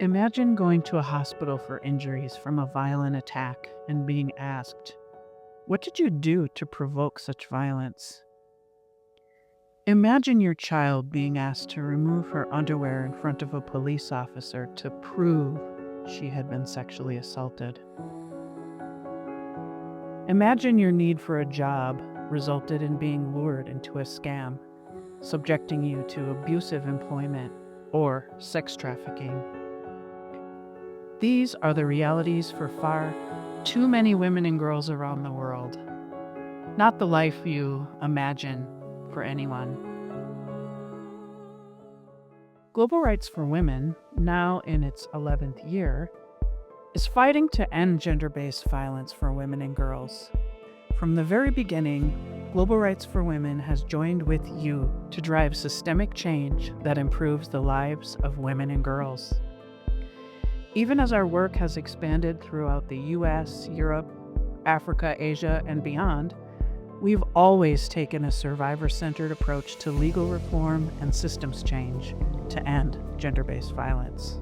Imagine going to a hospital for injuries from a violent attack and being asked, "What did you do to provoke such violence?" Imagine your child being asked to remove her underwear in front of a police officer to prove she had been sexually assaulted. Imagine your need for a job resulted in being lured into a scam, subjecting you to abusive employment or sex trafficking. These are the realities for far too many women and girls around the world, not the life you imagine for anyone. Global Rights for Women, now in its 11th year, is fighting to end gender-based violence for women and girls. From the very beginning, Global Rights for Women has joined with you to drive systemic change that improves the lives of women and girls. Even as our work has expanded throughout the US, Europe, Africa, Asia, and beyond, we've always taken a survivor-centered approach to legal reform and systems change to end gender-based violence.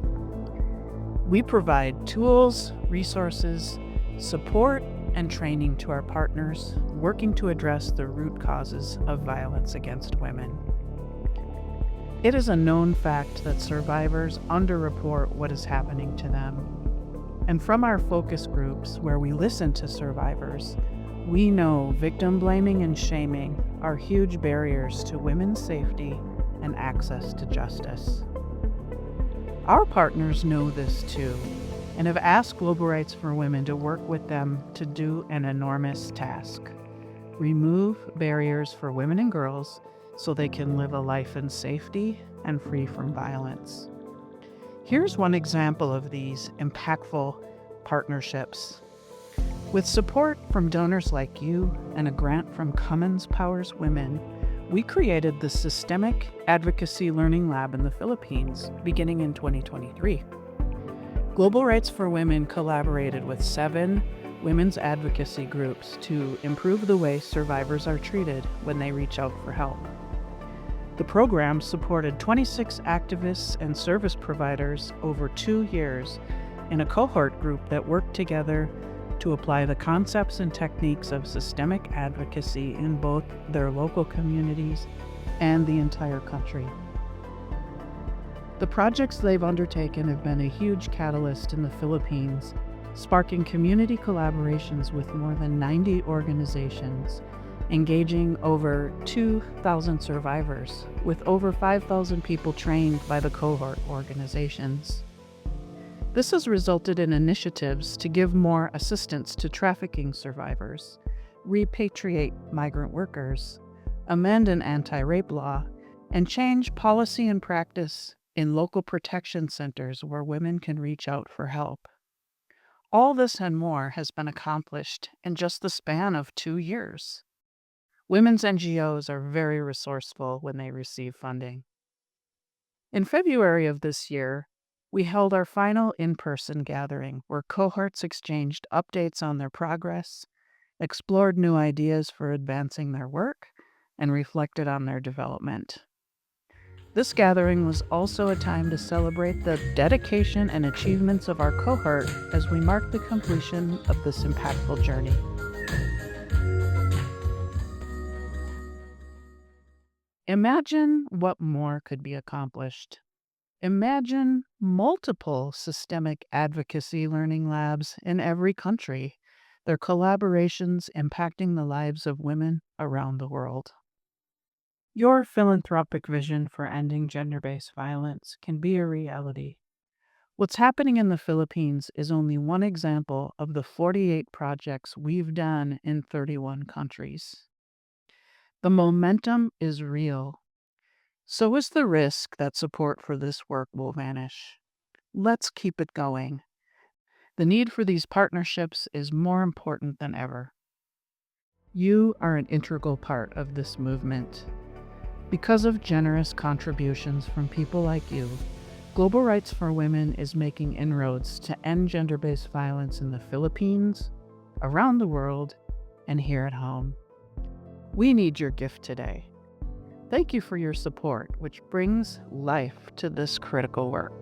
We provide tools, resources, support, and training to our partners working to address the root causes of violence against women. It is a known fact that survivors underreport what is happening to them. And from our focus groups where we listen to survivors, we know victim blaming and shaming are huge barriers to women's safety and access to justice. Our partners know this too, and have asked Global Rights for Women to work with them to do an enormous task: remove barriers for women and girls so they can live a life in safety and free from violence. Here's one example of these impactful partnerships. With support from donors like you and a grant from Cummins Powers Women, we created the Systemic Advocacy Learning Lab in the Philippines beginning in 2023. Global Rights for Women collaborated with 7 women's advocacy groups to improve the way survivors are treated when they reach out for help. The program supported 26 activists and service providers over 2 years in a cohort group that worked together to apply the concepts and techniques of systemic advocacy in both their local communities and the entire country. The projects they've undertaken have been a huge catalyst in the Philippines, sparking community collaborations with more than 90 organizations, engaging over 2,000 survivors, with over 5,000 people trained by the cohort organizations. This has resulted in initiatives to give more assistance to trafficking survivors, repatriate migrant workers, amend an anti-rape law, and change policy and practice in local protection centers where women can reach out for help. All this and more has been accomplished in just the span of 2 years. Women's NGOs are very resourceful when they receive funding. In February of this year, we held our final in-person gathering where cohorts exchanged updates on their progress, explored new ideas for advancing their work, and reflected on their development. This gathering was also a time to celebrate the dedication and achievements of our cohort as we mark the completion of this impactful journey. Imagine what more could be accomplished. Imagine multiple systemic advocacy learning labs in every country, their collaborations impacting the lives of women around the world. Your philanthropic vision for ending gender-based violence can be a reality. What's happening in the Philippines is only one example of the 48 projects we've done in 31 countries. The momentum is real. So is the risk that support for this work will vanish. Let's keep it going. The need for these partnerships is more important than ever. You are an integral part of this movement. Because of generous contributions from people like you, Global Rights for Women is making inroads to end gender-based violence in the Philippines, around the world, and here at home. We need your gift today. Thank you for your support, which brings life to this critical work.